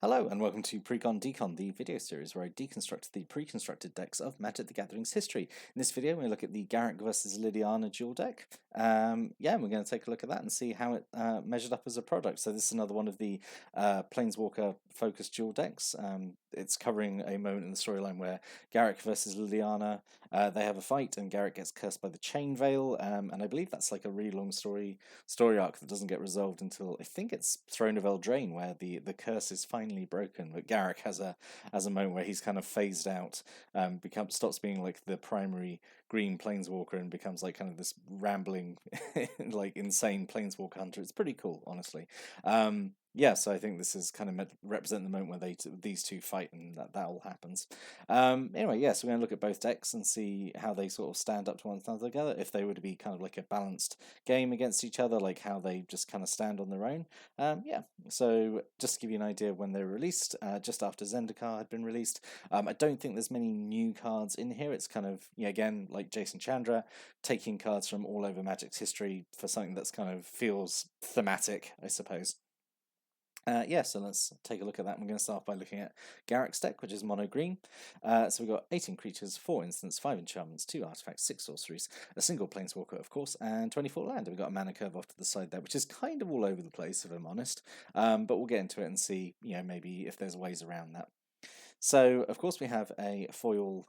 Hello and welcome to Precon Decon, the video series where I deconstruct the pre-constructed decks of Magic the Gathering's history. In this video, we're going to look at the Garruk versus Liliana duel deck. Yeah, we're going to take a look at that and see how it measured up as a product. So this is another one of the Planeswalker-focused duel decks. It's covering a moment in the storyline where Garruk versus Liliana, they have a fight and Garruk gets cursed by the Chain Veil, and I believe that's like a really long story arc that doesn't get resolved until I think it's Throne of Eldraine, where the curse is finally broken. But Garruk has a moment where he's kind of phased out, stops being like the primary green planeswalker and becomes like kind of this rambling, like insane planeswalker hunter. It's pretty cool, honestly. Yeah, so I think this is kind of represent the moment where these two fight and that all happens. Anyway, yeah, so we're going to look at both decks and see how they sort of stand up to one another together, if they were to be kind of like a balanced game against each other, like how they just kind of stand on their own. Yeah, so just to give you an idea of when they were released, just after Zendikar had been released. I don't think there's many new cards in here. It's kind of, yeah, again, like Jason Chandra, taking cards from all over Magic's history for something that's kind of feels thematic, I suppose. Yeah, so let's take a look at that. I'm going to start by looking at Garruk's deck, which is mono green. So we've got 18 creatures, 4 instants, 5 enchantments, 2 artifacts, 6 sorceries, a single planeswalker, of course, and 24 land. And we've got a mana curve off to the side there, which is kind of all over the place, if I'm honest. But we'll get into it and see, maybe if there's ways around that. So, of course, we have a foil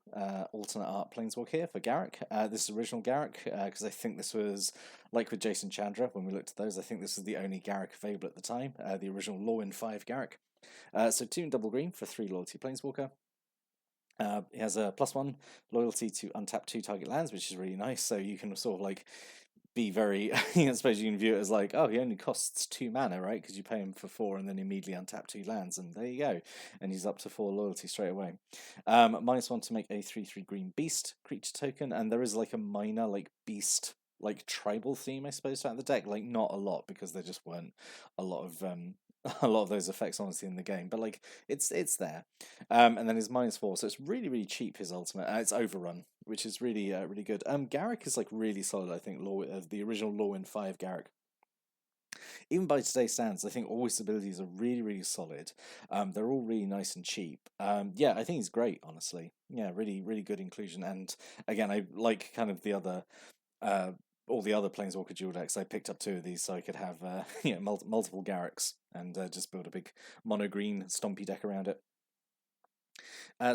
alternate art planeswalk here for Garruk. This is original Garruk, because I think this was, like with Jason Chandra, when we looked at those, I think this was the only Garruk available at the time, the original Law in 5 Garruk. So 2 and double green for 3 loyalty planeswalker. He has a +1 loyalty to untap 2 target lands, which is really nice, so you can sort of like be very, I suppose you can view it as like, oh, he only costs 2 mana, right? Because you pay him for 4 and then immediately untap 2 lands, and there you go. And he's up to 4 loyalty straight away. -1 to make a 3/3 green beast creature token, and there is like a minor like beast like tribal theme, I suppose, throughout the deck. Like not a lot, because there just weren't a lot of a lot of those effects honestly in the game, but like it's there. And then his -4, so it's really cheap, his ultimate. It's overrun, which is really good. Garruk is like really solid, I think. The original Law in 5 Garruk. Even by today's standards, I think all his abilities are really solid. They're all really nice and cheap. Yeah, I think he's great, honestly. Yeah, really good inclusion. And again, I like kind of the other all the other Planeswalker dual decks. I picked up 2 of these so I could have multiple Garruks and just build a big mono green stompy deck around it.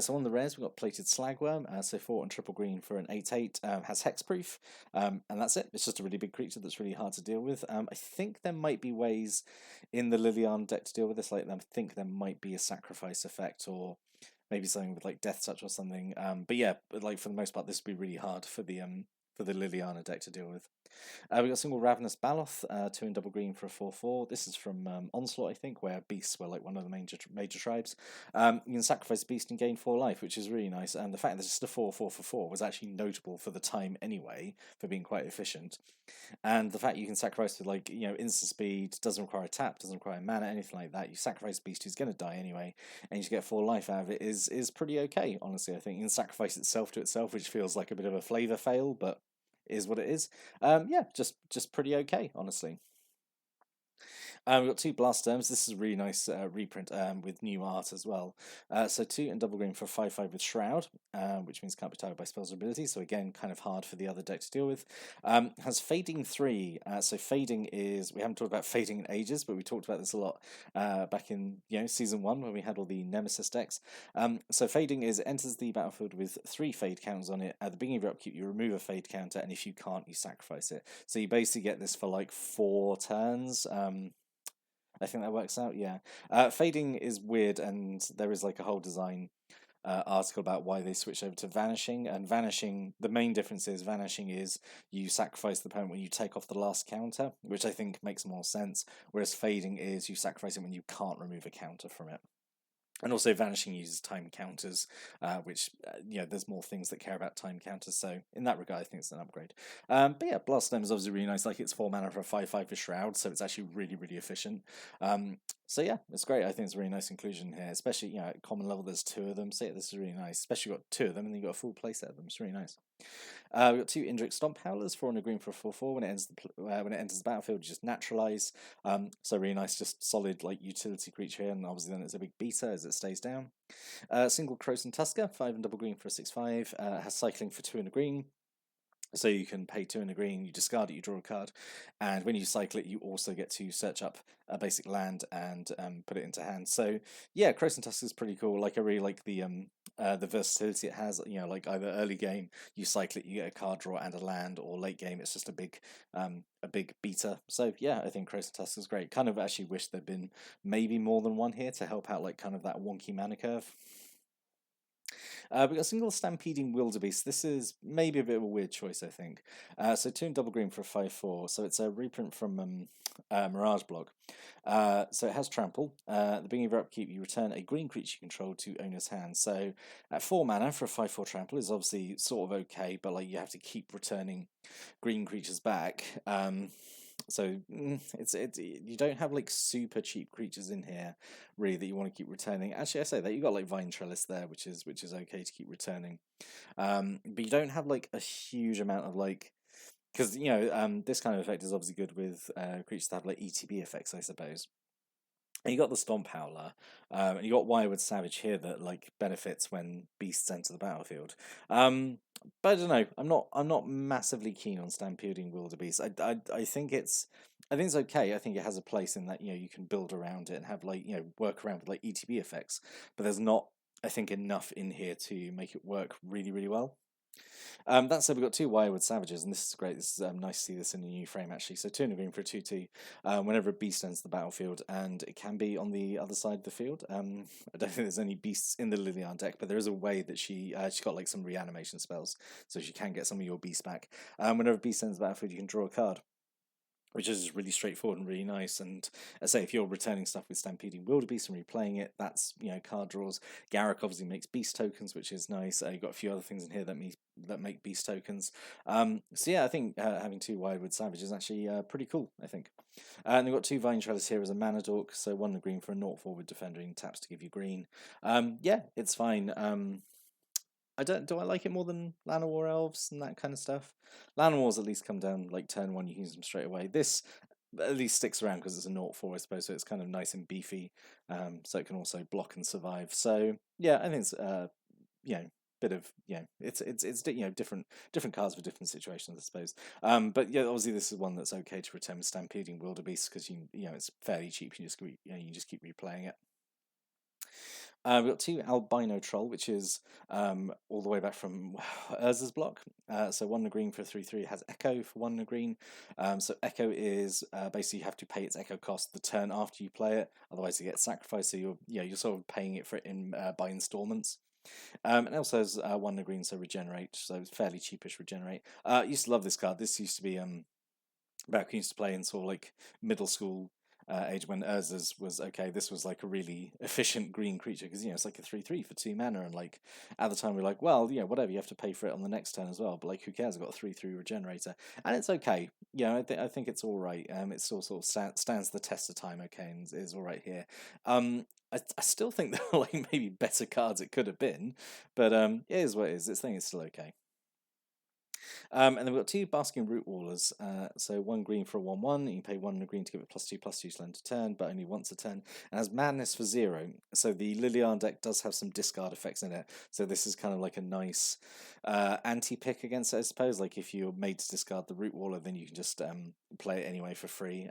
So on the rares, we've got Plated Slagworm, so 4 and triple green for an 8/8, has hexproof, and that's it. It's just a really big creature that's really hard to deal with. I think there might be ways in the Liliana deck to deal with this. Like, I think there might be a sacrifice effect, or maybe something with like Death Touch or something. But yeah, like for the most part, this would be really hard for the Liliana deck to deal with. We got single Ravenous Baloth, 2 and double green for a 4/4. This is from Onslaught, I think, where beasts were like one of the major tribes. You can sacrifice a beast and gain 4 life, which is really nice. And the fact that it's just a 4/4 for 4 was actually notable for the time anyway, for being quite efficient. And the fact you can sacrifice with like instant speed, doesn't require a tap, doesn't require mana, anything like that. You sacrifice a beast who's going to die anyway, and you just get 4 life out of it is pretty okay, honestly. I think you can sacrifice itself to itself, which feels like a bit of a flavor fail, but is what it is. Yeah, just pretty okay, honestly. We've got 2 Blast Storms. This is a really nice reprint with new art as well. So 2 and double green for 5/5 with Shroud, which means can't be targeted by spells or abilities. So again, kind of hard for the other deck to deal with. Has Fading 3. So Fading is, we haven't talked about Fading in ages, but we talked about this a lot back in season 1 when we had all the Nemesis decks. So Fading is, enters the battlefield with 3 Fade counters on it. At the beginning of your upkeep, you remove a Fade counter, and if you can't, you sacrifice it. So you basically get this for like 4 turns. I think that works out, yeah. Fading is weird, and there is like a whole design article about why they switched over to Vanishing. And Vanishing, the main difference is Vanishing is you sacrifice the opponent when you take off the last counter, which I think makes more sense, whereas Fading is you sacrifice it when you can't remove a counter from it. And also Vanishing uses time counters, which, there's more things that care about time counters, so in that regard I think it's an upgrade. But yeah, Blast Storm is obviously really nice, like it's 4 mana for a 5/5 for Shroud, so it's actually really efficient. So yeah, it's great. I think it's a really nice inclusion here, especially at common level. There's two of them. So yeah, this is really nice. Especially got two of them, and then you got a full playset of them. It's really nice. We've got two Indrik Stomp Howlers, 4 and a green for a 4/4. When it when it enters the battlefield, you just naturalize. So really nice, just solid like utility creature here, and obviously then it's a big beta as it stays down. Single Croson Tusker, 5 and double green for a 6/5. Has cycling for 2 and a green. So you can pay 2 and a green, you discard it, you draw a card, and when you cycle it, you also get to search up a basic land and put it into hand. So yeah, Croson Tusk is pretty cool. Like I really like the versatility it has. Like either early game you cycle it, you get a card draw and a land, or late game it's just a big beater. So yeah, I think Croson Tusk is great. Kind of actually wish there'd been maybe more than one here to help out like kind of that wonky mana curve. We've got a single Stampeding Wildebeest. This is maybe a bit of a weird choice, I think. So 2 and double green for a 5/4. So it's a reprint from Mirage Block. So it has Trample. At the beginning of your upkeep, you return a green creature you control to owner's hand. So at 4 mana for a 5/4 Trample is obviously sort of okay, but like you have to keep returning green creatures back. So you don't have like super cheap creatures in here really that you want to keep returning. Actually, I say that you got like Vine Trellis there, which is okay to keep returning. But you don't have like a huge amount of like, because this kind of effect is obviously good with creatures that have like ETB effects, I suppose. And you got the Stomp Howler, and you got Wirewood Savage here that like benefits when beasts enter the battlefield. But I don't know. I'm not massively keen on Stampeding Wildebeest. I think it's okay. I think it has a place in that you can build around it and have like work around with like ETB effects. But there's not, I think, enough in here to make it work really really well. That said, we've got two Wirewood Savages, and this is great. This is nice to see this in a new frame, actually. So 2 and a green for a 2/2. Whenever a beast enters the battlefield, and it can be on the other side of the field. I don't think there's any beasts in the Liliana deck, but there is a way that she's got like some reanimation spells, so she can get some of your beasts back. Whenever a beast enters the battlefield, you can draw a card, which is really straightforward and really nice. And I say, if you're returning stuff with Stampeding Wildebeest and replaying it, that's card draws. Garruk obviously makes beast tokens, which is nice. You've got a few other things in here that make beast tokens. So yeah, I think having two Wirewood Savage is actually pretty cool, I think. And we've got two Vine Trellis here as a mana dork, so 1 and a green for a 0/4 with defending, taps to give you green. Yeah, it's fine. Do I like it more than Llanowar Elves and that kind of stuff? Llanowars at least come down like turn 1, you can use them straight away. This at least sticks around because it's a 0/4, I suppose, so it's kind of nice and beefy, so it can also block and survive. So yeah, I think it's bit of it's different cards for different situations, I suppose. But yeah, obviously this is one that's okay to return with Stampeding Wildebeest because it's fairly cheap. You just keep replaying it. We've got two Albino Troll, which is all the way back from Urza's block. So 1 and a green for a 3/3 has Echo for 1 and a green. So Echo is basically you have to pay its Echo cost the turn after you play it, otherwise it gets sacrificed. So you're sort of paying it for it in by installments. And it also has 1 and a green, so regenerate. So it's fairly cheapish regenerate. I used to love this card. This used to be back when we used to play in sort of like middle school age when Urza's was okay. This was like a really efficient green creature because it's like a 3/3 for 2 mana, and like at the time we were like, well, whatever, you have to pay for it on the next turn as well. But like, who cares? I've got a 3/3 regenerator, and it's okay. I think it's all right. It still sort of stands the test of time. Okay, and is all right here. I still think there are like maybe better cards it could have been, but it is what it is. This thing is still okay. And then we've got two Basking Root Wallers. So 1 green for a 1/1. You pay 1 and a green to give it +2/+2 to land a turn, but only once a turn. And has Madness for 0. So the Liliana deck does have some discard effects in it. So this is kind of like a nice anti-pick against it, I suppose. Like if you're made to discard the Root Waller, then you can just play it anyway for free.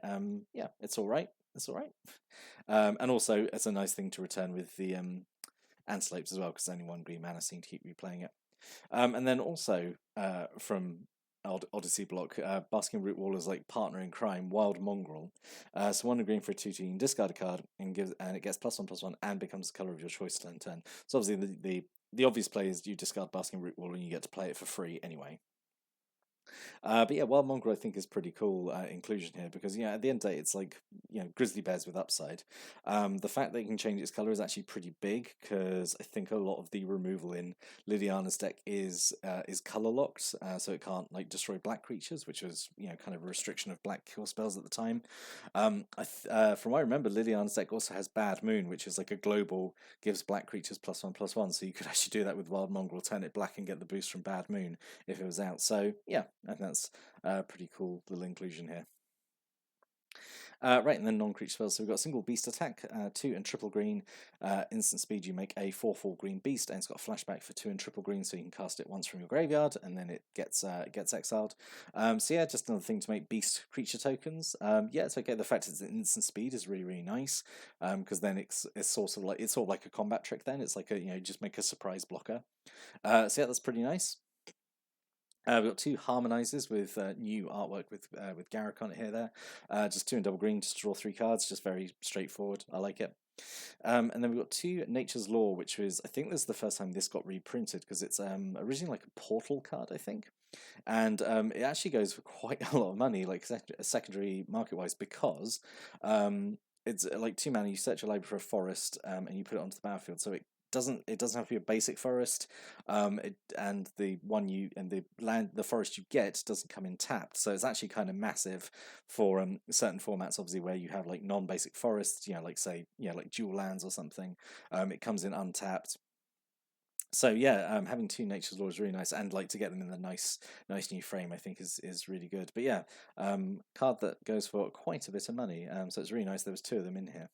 Yeah, it's all right. It's all right. And also, it's a nice thing to return with the Antelopes as well, because only 1 green mana seem to keep replaying it. And then also from Odyssey block, Basking Root Waller's like partner in crime, Wild Mongrel. So 1 green for a 2/2, you can discard a card and it gets +1/+1 and becomes the color of your choice to turn. So obviously the obvious play is you discard Basking Root Waller and you get to play it for free anyway. But yeah, Wild Mongrel I think is pretty cool inclusion here because at the end of the day it's like grizzly bears with upside. The fact that you can change its color is actually pretty big because I think a lot of the removal in Liliana's deck is color locked, so it can't like destroy black creatures, which was kind of a restriction of black kill spells at the time. From what I remember, Liliana's deck also has Bad Moon, which is like a global gives black creatures +1/+1, so you could actually do that with Wild Mongrel, turn it black and get the boost from Bad Moon if it was out. So yeah, I think that's a pretty cool little inclusion here. Right, and then non-creature spells. So we've got single beast attack, 2 and triple green. Instant speed, you make a 4/4 green beast, and it's got flashback for 2 and triple green, so you can cast it once from your graveyard, and then it gets exiled. So yeah, just another thing to make beast creature tokens. Yeah, it's okay. The fact it's instant speed is really nice, because then it's sort of like a combat trick. Then it's like just make a surprise blocker. So yeah, that's pretty nice. We've got 2 harmonizers with new artwork with Garruk on it here there. Just 2 and double green, just draw 3 cards, just very straightforward. I like it. And then we've got 2 Nature's Law, which was, I think this is the first time this got reprinted because it's originally like a portal card, I think. And it actually goes for quite a lot of money, like secondary market wise, because it's like 2 mana, you search a library for a forest and you put it onto the battlefield. So it doesn't have to be a basic forest, and the forest you get doesn't come in tapped, so it's actually kind of massive for certain formats, obviously, where you have like non-basic forests, like say like dual lands or something. It comes in untapped. So yeah, having 2 Nature's Law is really nice, and like to get them in the nice new frame, I think is really good. But yeah, card that goes for quite a bit of money. So it's really nice. There was 2 of them in here.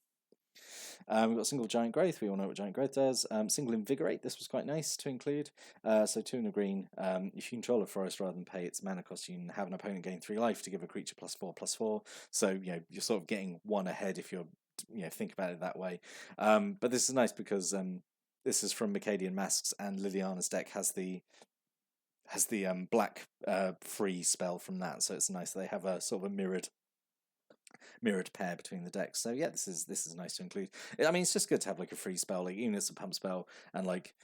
We've got single Giant Growth. We all know what Giant Growth does. Single Invigorate. This was quite nice to include. So 2 and a green. If you control a forest rather than pay its mana cost, you can have an opponent gain 3 life to give a creature +4/+4. So you're sort of getting 1 ahead if you're think about it that way. But this is nice because this is from Mercadian Masks, and Liliana's deck has the black free spell from that. So it's nice they have a sort of a mirrored pair between the decks. So yeah, this is nice to include. I mean, it's just good to have like a free spell, like even as a pump spell, and like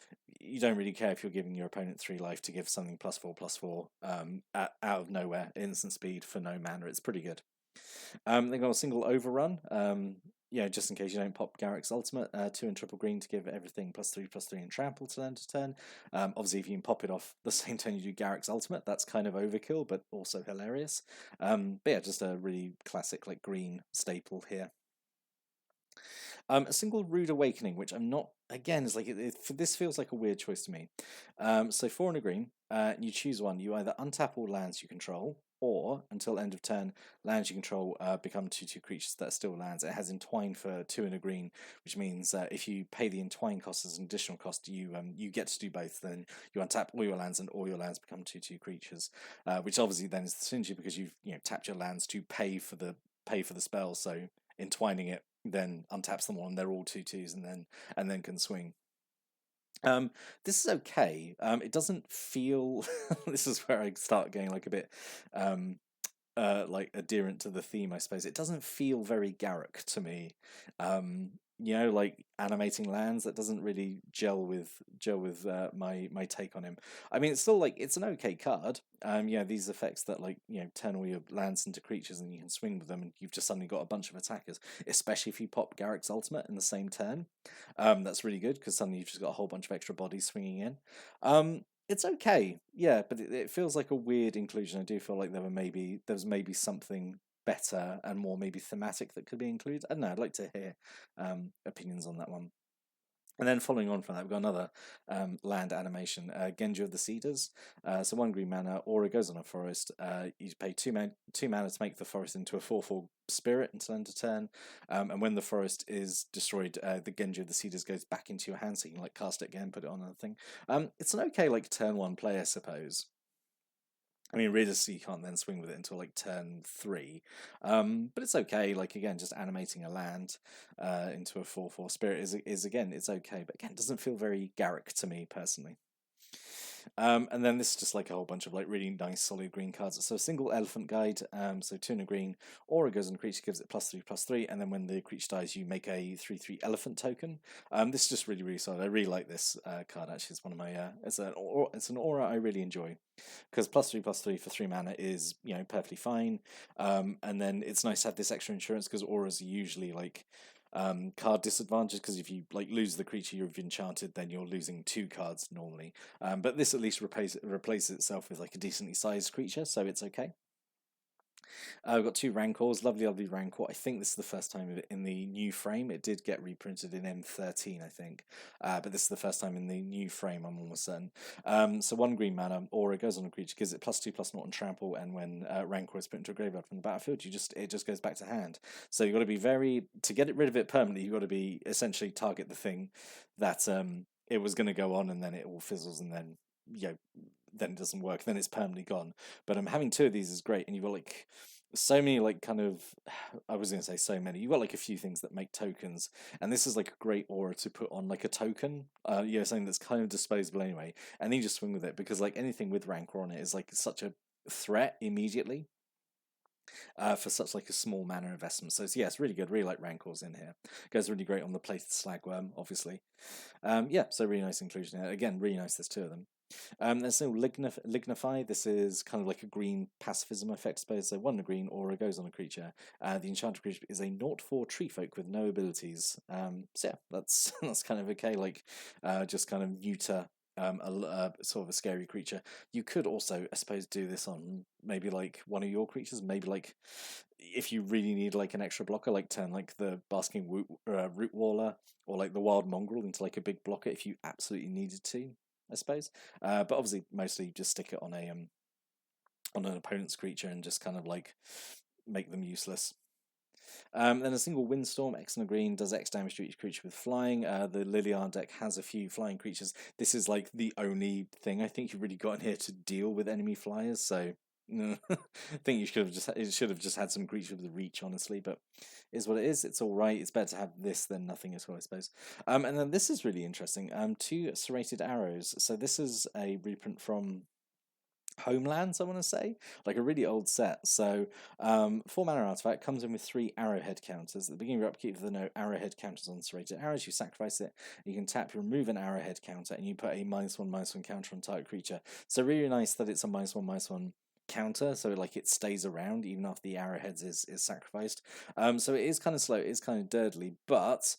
you don't really care if you're giving your opponent 3 life to give something +4/+4 out of nowhere, instant speed for no mana. It's pretty good. They got a single Overrun. Just in case you don't pop Garruk's ultimate, 2 and triple green to give everything +3/+3 and trample to end of turn. Obviously, if you can pop it off the same turn you do Garruk's ultimate, that's kind of overkill, but also hilarious. But yeah, just a really classic like green staple here. A single Rude Awakening, which I'm not, again, is like this feels like a weird choice to me. So 4 and a green, you choose one. You either untap all lands you control, or until end of turn, lands you control become 2/2 creatures that are still lands. It has Entwine for 2 and a green, which means if you pay the Entwine cost as an additional cost, you get to do both. Then you untap all your lands, and all your lands become 2/2 creatures, which obviously then is the synergy because you've tapped your lands to pay for the spell. So entwining it then untaps them all, and they're all 2/2s, and then can swing. This is okay. It doesn't feel. This is where I start getting like a bit like adherent to the theme, I suppose. It doesn't feel very Garruk to me. Like animating lands, that doesn't really gel with my take on him. I mean, it's still like it's an okay card. These effects that like turn all your lands into creatures and you can swing with them, and you've just suddenly got a bunch of attackers. Especially if you pop Garruk's ultimate in the same turn, that's really good because suddenly you've just got a whole bunch of extra bodies swinging in. It's okay, yeah, but it feels like a weird inclusion. I do feel like there was maybe something better and more maybe thematic that could be included. I don't know. I'd like to hear opinions on that one. And then following on from that, we've got another land animation, Genji of the Cedars. So 1 green mana, or it goes on a forest. You pay 2 mana to make the forest into a 4/4 spirit until end of turn. And when the forest is destroyed, the Genji of the Cedars goes back into your hand, so you can like cast it again, put it on another thing. It's an okay like turn 1 play, I suppose. I mean, realistically, you can't then swing with it until like turn 3, but it's okay. Like again, just animating a land into a 4/4 spirit is again, it's okay, but again, it doesn't feel very Garruk to me personally. And then this is just like a whole bunch of like really nice solid green cards. So a single elephant guide, so 2 and a green, aura goes on the creature, gives it +3/+3, and then when the creature dies, you make a 3/3 elephant token. This is just really, really solid. I really like this card. Actually, it's one of my it's an aura I really enjoy, because +3/+3 for 3 mana is, you know, perfectly fine. And then it's nice to have this extra insurance, because auras are usually like card disadvantage, because if you like lose the creature you've enchanted, then you're losing 2 cards normally. But this at least replaces itself with like a decently sized creature, so it's okay. We've got 2 Rancors, lovely, lovely Rancor. I think this is the first time in the new frame. It did get reprinted in M13, I think, but this is the first time in the new frame, I'm almost certain. So 1 green mana, aura goes on a creature, gives it +2/+0 on trample, and when Rancor is put into a graveyard from the battlefield, it just goes back to hand. So you've got to be to get rid of it permanently, you've got to be essentially target the thing that it was going to go on, and then it all fizzles, and then, you know, then it doesn't work, then it's permanently gone. But having 2 of these is great, and you've got like so many like kind of I was going to say so many. You've got like a few things that make tokens, and this is like a great aura to put on like a token, you know, something that's kind of disposable anyway, and then you just swing with it, because like anything with Rancor on it is like such a threat immediately. For such like a small mana investment. So yeah, it's really good. Really like Rancors in here. Goes really great on the plated Slagworm, obviously. Yeah, so really nice inclusion here. Again, really nice there's 2 of them. There's no Lignify. This is kind of like a green pacifism effect, I suppose. So 1 green, aura goes on a creature. The enchanted creature is a 0/4 tree folk with no abilities. So yeah, that's that's kind of okay. Like just kind of neuter sort of a scary creature. You could also, I suppose, do this on maybe like one of your creatures. Maybe like if you really need like an extra blocker, like turn like the Basking Root Waller or like the Wild Mongrel into like a big blocker if you absolutely needed to, I suppose. But obviously, mostly just stick it on an opponent's creature and just kind of like make them useless. Then a single Windstorm, X and a green, does X damage to each creature with flying. The Liliana deck has a few flying creatures. This is like the only thing I think you've really got in here to deal with enemy flyers, so I think you should have just had some creatures with reach, honestly, but is what it is. It's all right. It's better to have this than nothing at all, I suppose. And then this is really interesting. 2 Serrated Arrows. So this is a reprint from Homelands, I want to say, like a really old set. So 4 mana artifact comes in with 3 arrowhead counters. At the beginning of your upkeep, there are no arrowhead counters on serrated arrows. You sacrifice it, you can tap, you remove an arrowhead counter, and you put a -1/-1 counter on target creature. So really nice that it's a -1/-1 counter, so like it stays around even after the arrowheads is sacrificed. So it is kind of slow, it is kind of dirtly, but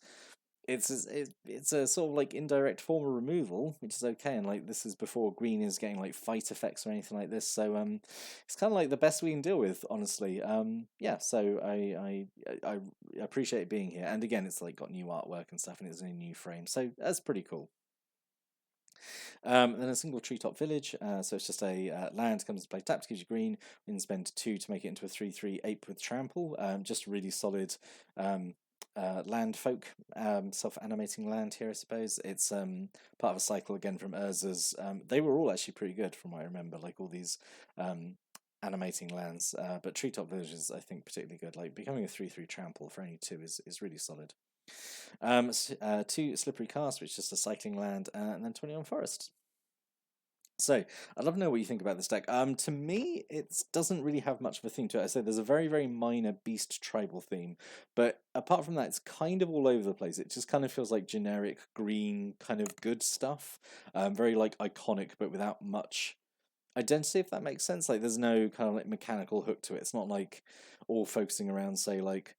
it's a sort of like indirect form of removal, which is okay. And like this is before green is getting like fight effects or anything like this, so it's kind of like the best we can deal with, honestly. Yeah, so I appreciate it being here, and again, it's like got new artwork and stuff, and it's in a new frame, so that's pretty cool. Then a single treetop village, so it's just a land, comes to play, taps, gives you green, we can spend 2 to make it into a 3/3 ape with trample. Just really solid land folk, self-animating land here, I suppose. It's part of a cycle again from Urza's. They were all actually pretty good from what I remember, like all these animating lands, but treetop villages I think particularly good. Like becoming a 3/3 trample for only 2 is really solid. 2 Slippery Cast, which is just a cycling land, and then 21 Forest. So, I'd love to know what you think about this deck. To me, it doesn't really have much of a theme to it. I said there's a very, very minor beast tribal theme, but apart from that, it's kind of all over the place. It just kind of feels like generic green kind of good stuff. Very like iconic, but without much identity, if that makes sense. Like there's no kind of like mechanical hook to it. It's not like all focusing around, say, like,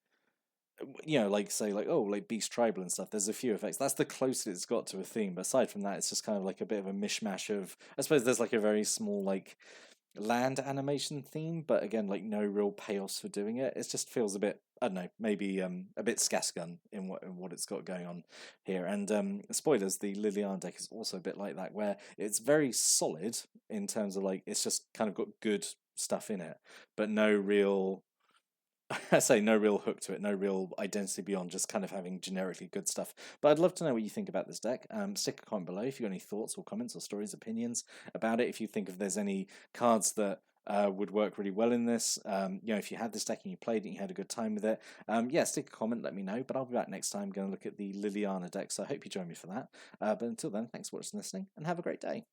you know, like say like, oh, like beast tribal and stuff. There's a few effects. That's the closest it's got to a theme, but aside from that, it's just kind of like a bit of a mishmash of, I suppose there's like a very small like land animation theme, but again, like no real payoffs for doing it. It just feels a bit, I don't know, maybe a bit scattergun in what it's got going on here. And spoilers, the Liliana deck is also a bit like that, where it's very solid in terms of like it's just kind of got good stuff in it, but no real, I say no real hook to it, no real identity beyond just kind of having generically good stuff. But I'd love to know what you think about this deck. Stick a comment below if you've got any thoughts or comments or stories, opinions about it. If you think if there's any cards that would work really well in this, you know, if you had this deck and you played it and you had a good time with it, yeah, stick a comment, let me know. But I'll be back next time going to look at the Liliana deck, so I hope you join me for that. But until then, thanks for watching and listening, and have a great day.